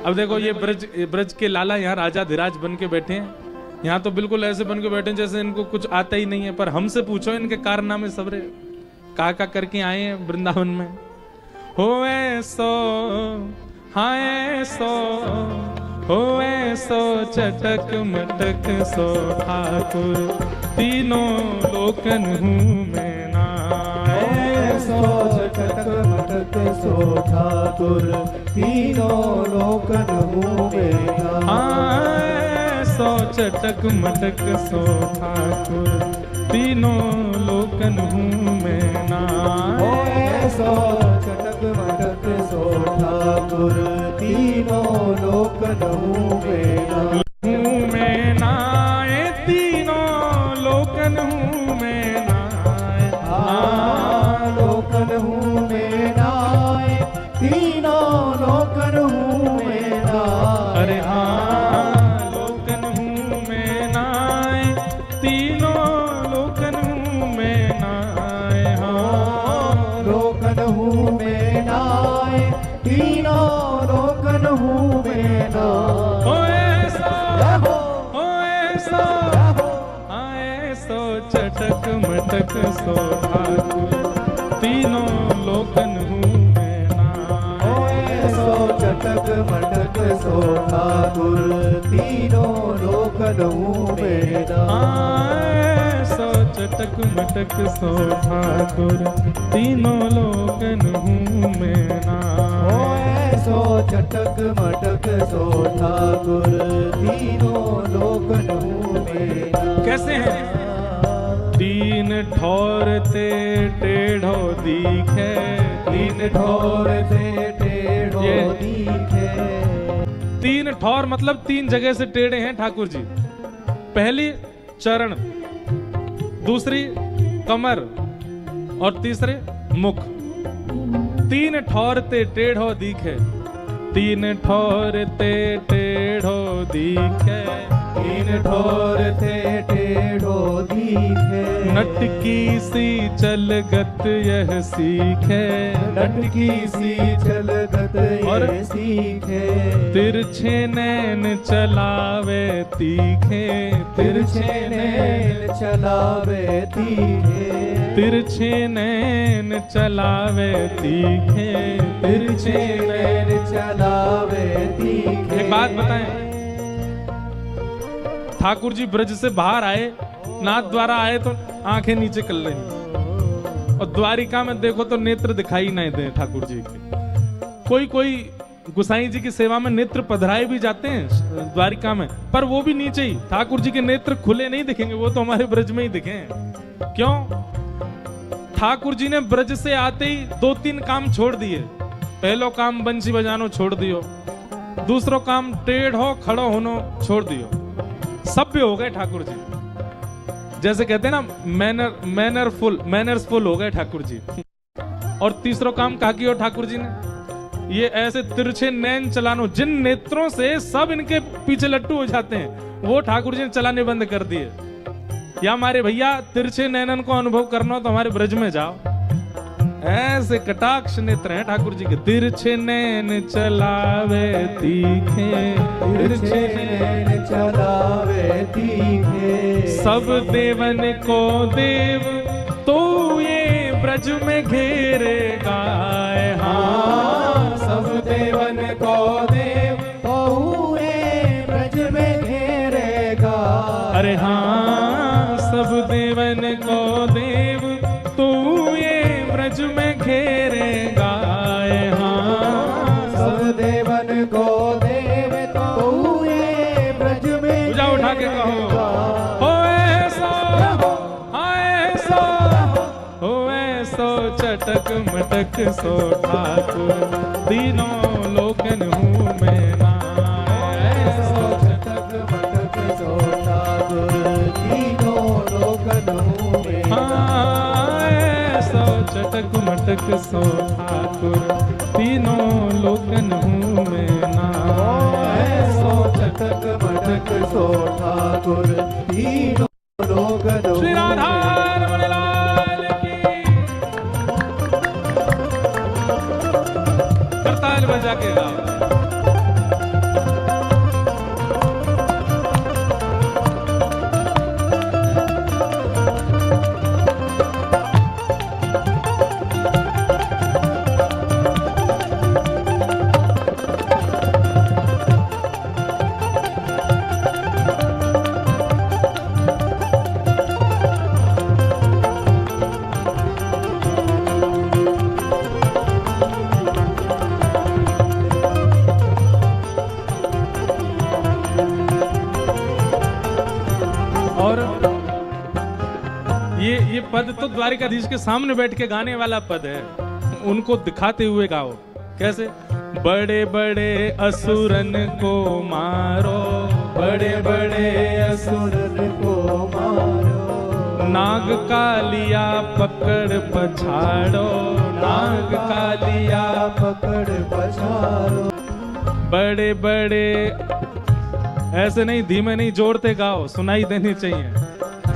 अब देखो ये ब्रज के लाला यहाँ राजा धीराज बन के बैठे हैं। यहाँ तो बिल्कुल ऐसे बन के बैठे हैं जैसे इनको कुछ आता ही नहीं है, पर हमसे पूछो इनके कारनामे सबरे का करके आए हैं वृंदावन में। हो ऐसो हाँ ऐसो हो ऐसो चटक मटक सो ठाकुर तीनों लोकन हूँ मैं ना। ऐसो चटक मटक सो ठाकुर तीनों लोकन हूँ मैं ना। ऐसो चटक मटक सो ठाकुर तीनों लोकन हूँ मैं ना। ऐसो चटक मटक सो ठाकुर तीनों लोकन हूँ मैं ना। हूँ मैं ना तीनों लोकन हूँ मैं ना। लोकन हूँ मैं ना तीनों लोकन हूँ मैं ना। अरे हाँ लोकन हूँ मैं ना तीनों लोकन हूँ मैं ना। हाँ लोकन हूँ मैं ना तीनों लोकन हूँ मैं ना। हो ऐसा हाँ ऐसो चटक मटक सो ठाकुर तीनों लोकन हूँ मैं ना। ऐसो चटक मटक सो ठाकुर तीनों लोकन हूँ मैं ना। ऐसो चटक मटक सो ठाकुर तीनों लोकन हूँ मैं ना। ऐसो चटक मटक सो ठाकुर तीनों लोकन हूँ मैं ना। कैसे हैं? तीन ठौर ते टेढ़ो दिखे। तीन ठौर ते टेढ़ो ये दिखे। तीन ठौर मतलब तीन जगह से टेढ़े हैं ठाकुर जी। पहली चरण, दूसरी कमर और तीसरे मुख। तीन ठौर ते टेढ़ो दिखे। तीन ठौर ते टेढ़ो दिखे। तीन ठौर ते टेढ़ो दिखे। नटकी सी चलगत यह सीखे। नटकी सी चलगत और ये सीखे। तिरछे नैन चलावे तीखे। तिरछे नैन चलावे तीखे। तिरछे नैन चलावे तीखे। तिरछे नैन चलावे तीखे। एक बात बताएं, ठाकुर जी ब्रज से बाहर आए, नाथ द्वारा आए तो आंखें नीचे कर रही, और द्वारिका में देखो तो नेत्र दिखाई नहीं दे ठाकुर जी के। कोई कोई गुसाई जी की सेवा में नेत्र पधराए भी जाते हैं द्वारिका में, पर वो भी नीचे ही। ठाकुर जी के नेत्र खुले नहीं दिखेंगे, वो तो हमारे ब्रज में ही दिखे। क्यों? ठाकुर जी ने ब्रज से आते ही दो तीन काम छोड़ दिए। पहलो काम बंसी बजानो छोड़ दियो, दूसरो काम टेढ़ो खड़ो होनो छोड़ दियो। सभ्य हो गए ठाकुर जी, जैसे कहते हैं ना मैनर्स फुल हो गए ठाकुर जी। और तीसरो काम कहा किया ठाकुर जी ने, ये ऐसे तिरछे नैन चलानो, जिन नेत्रों से सब इनके पीछे लट्टू हो जाते हैं, वो ठाकुर जी ने चलाने बंद कर दिए। या हमारे भैया तिरछे नैनन को अनुभव करना हो तो हमारे ब्रज में जाओ, ऐसे कटाक्ष नेत्र हैं ठाकुर जी के। तिरछे नैन चलावे तीखे। तिरछे नैन चलावे तीखे। सब देवन को देव तो ये ब्रज में घेरेगा। हाँ सब देवन को देव तो ये ब्रज में घेरेगा। अरे हाँ सब देवन को देव तू ये ब्रज में घेरेगा। हाँ सब देवन को देव तो ये ब्रज में पूजा उठा के कहो, हो ऐसा हाँ ऐसा हो ऐसो चटक मटक सो ठाकुर तीनों लोकन हूँ मैं ना। ऐसो चटक मटक सो ठाकुर तीनों लोकन हूँ मैं ना। हाँ ऐसो चटक मटक सो ठाकुर तीनों लोकन हूँ मैं ना। ऐसो चटक मटक सो ठाकुर तीनों लोकन हूँ श्री राधा मैं रमण लाल की। करताल बजा पद तो द्वारिकाधीश के सामने बैठ के गाने वाला पद है, उनको दिखाते हुए गाओ। कैसे? बड़े बड़े असुरन को मारो, बड़े बड़े असुरन को मारो, नाग कालिया पकड़ पछाड़ो, नाग कालिया पकड़ पछाड़ो। बड़े बड़े, ऐसे नहीं, धीमे नहीं, जोरते गाओ, सुनाई देनी चाहिए।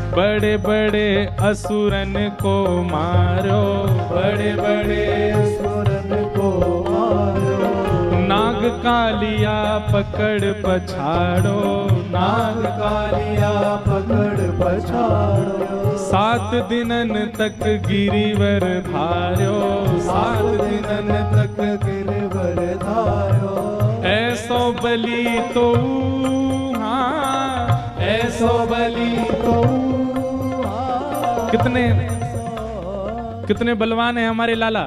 बड़े बड़े असुरन को मारो, बड़े बड़े असुरन को मारो, नाग कालिया पकड़ पछाड़ो, नाग कालिया पकड़ पछाड़ो। 7 दिनन तक गिरिवर धार्यो, 7 दिनन तक गिरवर धारो। ऐसो बलि तो हाँ, ऐसो बलि तो कितने बलवान है हमारे लाला।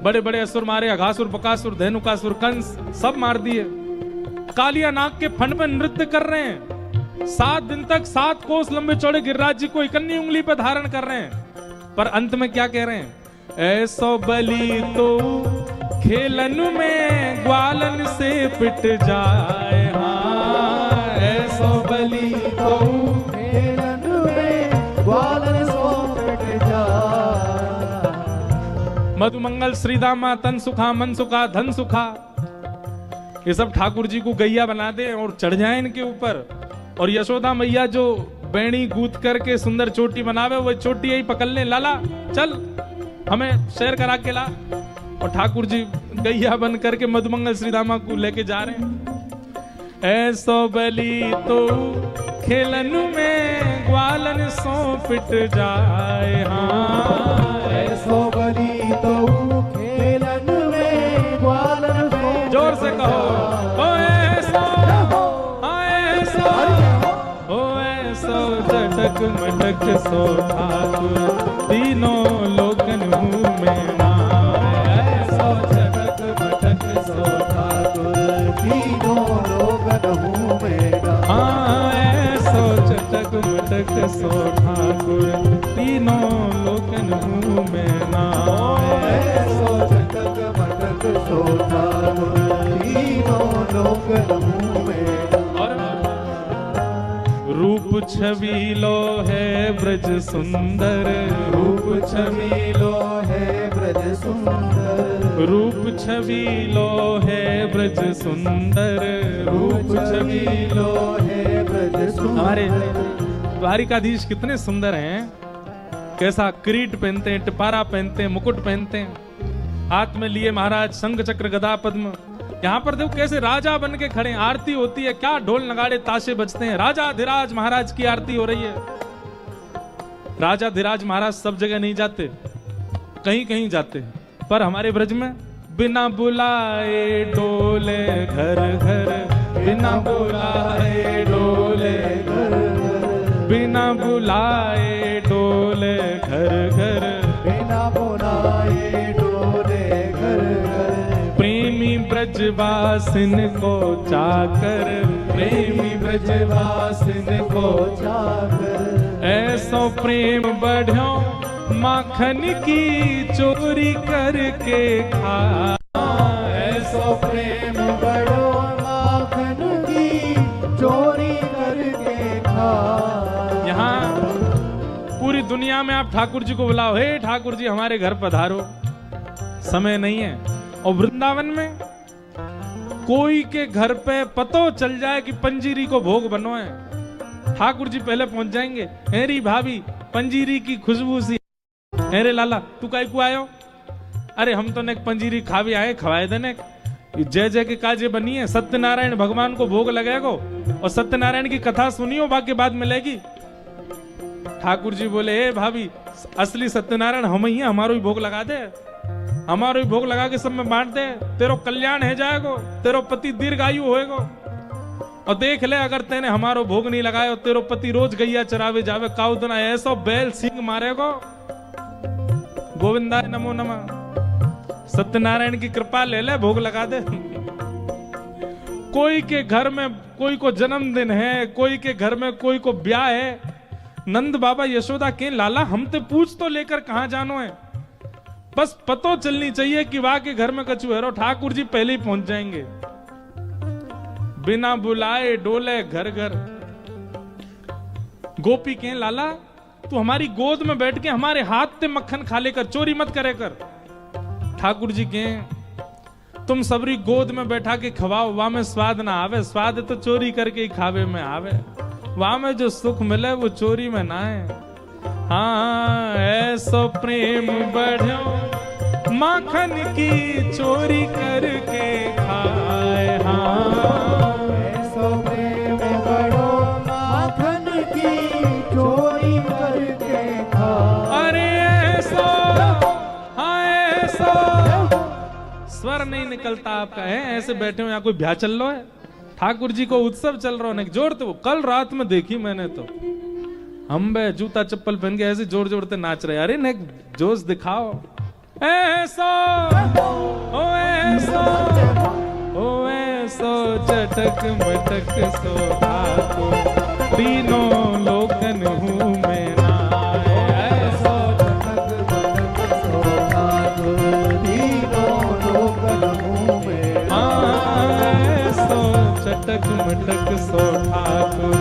बड़े बड़े असुर मारे, अघासुर, बकासुर, धेनुकासुर, कंस सब मार दिए। कालिया नाग के फन में नृत्य कर रहे हैं। 7 दिन तक 7 कोस लंबे चौड़े गिरिराज जी को इकन्नी उंगली पे धारण कर रहे हैं। पर अंत में क्या कह रहे हैं? ऐसो बलि तो खेलन में ग्वालन से पिट जाए। हाँ, ऐसो बलि तो खेलन में ग्वालन सो पिट जाए। मधुमंगल, श्रीदामा, तन सुखा, मन सुखा, धन सुखा, ये सब ठाकुर जी को गैया बना दे और चढ़ जाए इनके ऊपर। और यशोदा मैया जो बैणी गूंथ करके सुंदर चोटी बनावे, वो चोटी यही पकड़ ले, लाला चल हमें शेर करा के ला। और ठाकुर जी गैया बन करके मधुमंगल श्रीदामा को लेके जा रहे हैं। ऐसो बलि तो खेलन में ग्वालन सो पिट जाए। हाँ, ऐसो बलि तो खेलन में ग्वालन सो। जोर से कहो, ओ ऐसो, ऐसो, ओ ऐसो जटक मटक सो ठाकुर, तीनों लोकन मुँह में नाए। ऐसो जटक मटक सो ठाकुर, तीनों लोकन मुँह में नाए। हाँ, ऐसो जटक मटक सो ठाकुर, तीनों लोकन मुँह में नाए। ऐसो जटक मटक सो ठाकुर, तीनों लोकन मुँह में नाए। रूप छबीलो है ब्रज सुंदर, रूप छबीलो है ब्रज सुंदर, रूप छबीलो है ब्रज सुंदर, रूप छबीलो है ब्रज सुंदर। हमारे द्वारिकाधीश कितने सुंदर हैं। कैसा किरीट पहनते हैं, टिपारा पहनते हैं, मुकुट पहनते हैं, हाथ में लिए महाराज शंख चक्र गदा पद्म। यहाँ पर देखो कैसे राजा बन के खड़े, आरती होती है, क्या ढोल नगाड़े ताशे बजते हैं। राजा धीराज महाराज की आरती हो रही है। राजा धीराज महाराज सब जगह नहीं जाते, कहीं कहीं जाते हैं, पर हमारे ब्रज में बिना बुलाए डोले घर घर, बिना बुलाए डोले घर घर, बिना बुलाए डोले घर घर, बिना बुलाए डोले घर घर। प्रेमी ब्रजवासिन को चाकर, प्रेमी ब्रजवासिन को चाकर, ऐसो प्रेम बढ़ो माखन की चोरी करके खा। ऐसो प्रेम बढ़ो माखन की चोरी करके खा। यहाँ पूरी दुनिया में आप ठाकुर जी को बुलाओ, हे ठाकुर जी हमारे घर पधारो, समय नहीं है। और वृंदावन में कोई के घर पे पतो चल जाए कि पंजीरी को भोग बनो है, ठाकुर जी पहले पहुंच जाएंगे। हेरी भाभी पंजीरी की खुशबू सी, हेरे लाला तू काहे को आयो? अरे हम तो ने पंजीरी खावे आए, खवाए देने। जय जय के काजे बनी है, सत्यनारायण भगवान को भोग लगेगो और सत्यनारायण की कथा सुनियो, बाकी बाद मिलेगी। ठाकुर जी बोले, हे भाभी असली सत्यनारायण हम ही है, हमारो ही भोग लगा दे, हमारो ही भोग लगा के सब में बांट दे, तेरो कल्याण है जाएगो, तेरो पति दीर्घायु होएगो। और देख ले अगर तेने हमारो भोग नहीं लगाया, तेरो पति रोज गैया चरावे जावे, काउदना ऐसो बैल सिंह मारेगो। गोविंदाय नमो नमः। सत्यनारायण की कृपा ले ले, भोग लगा दे। कोई के घर में कोई को जन्मदिन है, कोई के घर में कोई को ब्याह है, नंद बाबा यशोदा के लाला हम ते पूछ तो लेकर कहां जानो है, बस पतो चलनी चाहिए कि वाह के घर में कछु है। ठाकुर जी पहले ही पहुंच जाएंगे, बिना बुलाए डोले घर घर। गोपी के लाला तू हमारी गोद में बैठ के हमारे हाथ से मक्खन खा लेकर, चोरी मत करे कर। ठाकुर जी के तुम सबरी गोद में बैठा के खवाओ, वहां में स्वाद ना आवे, स्वाद तो चोरी करके ही खावे में आवे। वहां में जो सुख मिले वो चोरी में ना है। हाँ ऐसो प्रेम बढ़ो माखन की चोरी करके खाए। हाँ ऐसो प्रेम बढ़ो माखन की चोरी करके खाए। अरे ऐसो, हाँ ऐसो स्वर नहीं निकलता आपका है, ऐसे बैठे हो यहाँ कोई ब्याह चल रहा है, ठाकुर जी को उत्सव चल रहा है। जोर तो कल रात में देखी मैंने, तो हम बे जूता चप्पल पहन के ऐसे जोर जोर से नाच रहे। अरे ने जोश दिखाओ। ऐसो ओ ऐसो ओ ऐसो चटक मटक सो ठाकुर, तीनों लोकन हूँ मैं नाय। ऐसो चटक मटक सो ठाकुर, तीनों लोकन हूँ मैं नाय। ऐसो चटक मटक सो ठाकुर,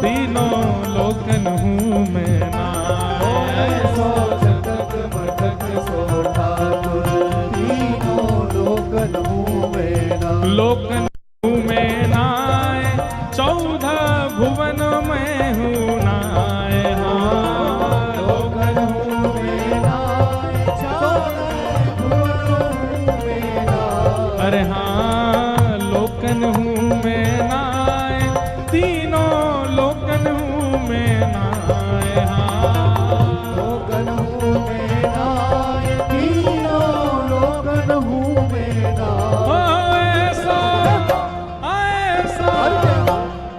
तीनों लोकन हूँ मैं नाय। ऐसो चटक मटक सो ठाकुर, तीनों लोकन हूँ मैं नाय। लोकन हूँ मैं नाय, 14 भुवन में हूँ नाय। हाँ लोकन हूँ मैं नाय, 14 भुवन हूँ मैं नाय। अरे हाँ लोकन हूँ मैं नाय, तीनों लोकन हूँ मैं नाय। हाँ लोकन हूँ मैं नाय, तीनों लोकन हूँ मैं नाय।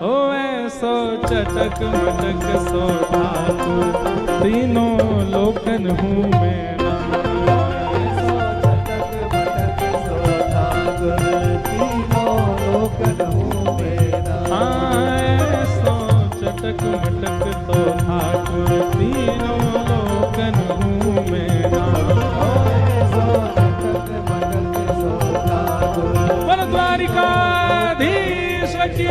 ओ ऐसो चटक मटक सो ठाकुर, तीनों लोकन हूँ मैं नाय। चटक मटक सो ठाकुर, तीनों लोकन हूँ मैं नाय। हाँ ऐसो चटक मटक सो ठाकुर, तीनों लोकन हूँ मैं नाय। ऐसो चटक मटक सो ठाकुर, बोल द्वारिकाधीश की।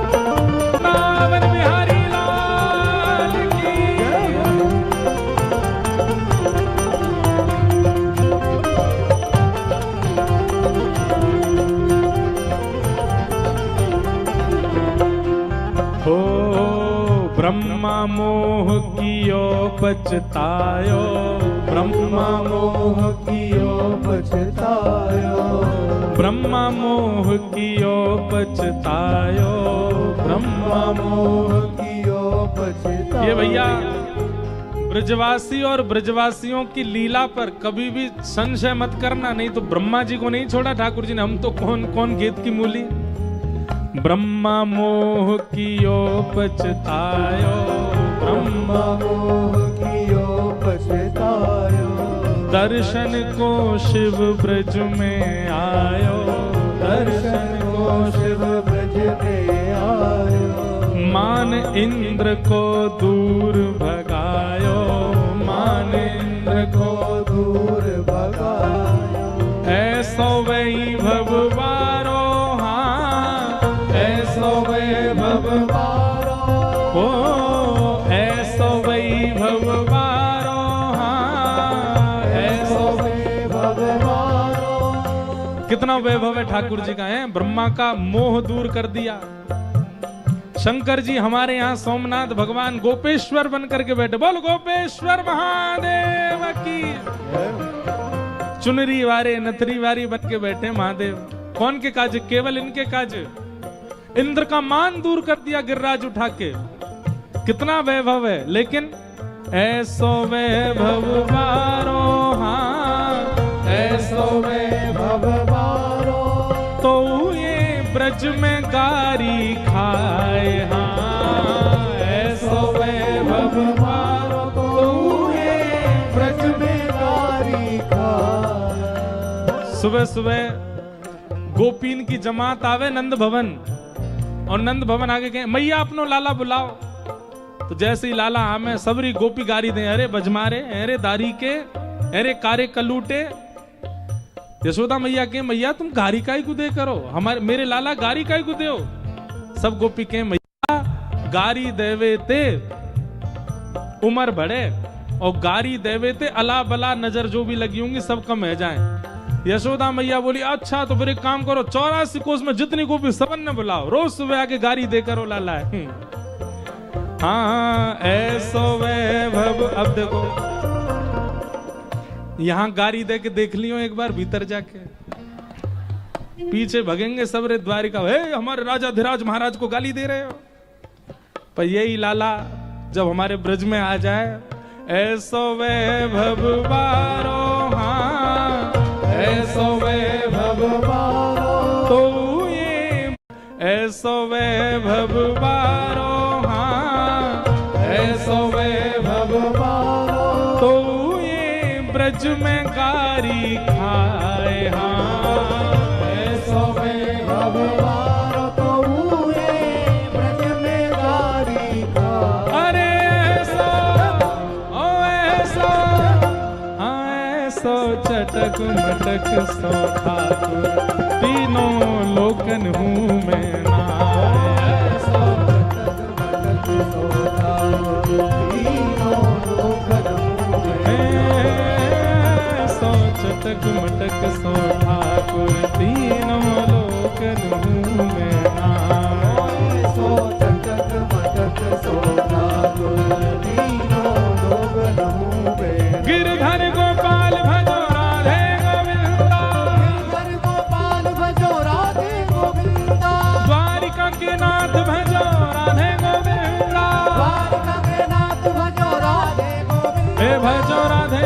वृंदावन बिहारी लाल की। हो ब्रह्मा मोह कियो पछतायो, ब्रह्मा मोह कियो पछतायो। ब्रह्मा मोह कियो पछतायो, ब्रह्मा मोह। कियो पछतायो। ये भैया ब्रजवासी और ब्रजवासियों की लीला पर कभी भी संशय मत करना, नहीं तो ब्रह्मा जी को नहीं छोड़ा ठाकुर जी ने, हम तो कौन कौन गेत की मूली। ब्रह्मा मोह कियो पछतायो, ब्रह्मा मोह कियो पछतायो। दर्शन को शिव ब्रज में आयो, दर्शन को शिव ब्रज में आयो। मान इंद्र को दूर भगायो, मान इंद्र को दूर भगायो। ऐसो वैभव बारो। हाँ ऐसो वैभव बारो। ओ ऐसो वैभव बारो। हाँ ऐसो वैभव बारो। कितना वैभव है ठाकुर जी का है। ब्रह्मा का मोह दूर कर दिया। शंकर जी हमारे यहाँ सोमनाथ भगवान गोपेश्वर बन करके बैठे। बोल गोपेश्वर महादेव की। चुनरी वारे नथरी वारी बन के बैठे महादेव। कौन के काज? केवल इनके काज। इंद्र का मान दूर कर दिया गिरिराज उठा के। कितना वैभव है। लेकिन ऐसो वैभव बारो। हाँ ऐसो वैभव गारी खाए। हाँ ऐसो वैभव मारो तो ये ब्रज में गारी खाए। सुबह सुबह गोपीन की जमात आवे नंद भवन, और नंद भवन आगे कहे मैया अपनो लाला बुलाओ। तो जैसे ही लाला आमे सबरी गोपी गारी दे, अरे बजमारे, अरे दारी के, अरे कारे कलूटे। यशोदा मैया के मैया तुम गारी काई को दे करो, हमारे मेरे लाला गारी काई को दे हो। सब गोपी के मैया गारी देवे ते उम्र बढ़े, और गारी देवे ते अला बला नजर जो भी लगी होंगी सब कम है जाए। यशोदा मैया बोली अच्छा तो फिर एक काम करो, 84 कोस में जितनी गोपी सबन ने बुलाओ, रोज सुबह आके गारी दे करो लाला। हाँ ऐसो वैभव। अब देखो यहां गारी दे के देख लियो एक बार भीतर जाके, पीछे भगेंगे सब रे द्वारिका, हे हमारे राजा धीराज महाराज को गाली दे रहे हो। पर यही लाला जब हमारे ब्रज में आ जाए, ऐसो वैभव बारो। हाँ ऐसो वैभव बारो तो ये, ऐसो वैभव बारो। हाँ ऐसो वैभव बारो तो ब्रज में गारी खाए। हाँ ऐसो वैभव बारो तो ये ब्रज में गारी खाए। अरे ऐसो ओ ऐसो, हाँ ऐसो चटक मटक सो ठाकुर, तीनों लोकन हूँ मैं नाय। ऐसो चटक मटक सो ठाकुर, तीनों लोकन हूँ मैं। चटक मटक सो ठाकुर, तीनों लोकन हूँ मैं नाय। ऐसो चटक मटक सो ठाकुर, तीनों लोकन हूँ मैं। गिरधर गोपाल भजो राधे गोविंदा, गिरधर गोपाल भजो राधे गोविंदा, द्वारिका के नाथ भजो राधे गोविंदा, द्वारिका के नाथ भजो राधे गोविंदा, हे भजो राधे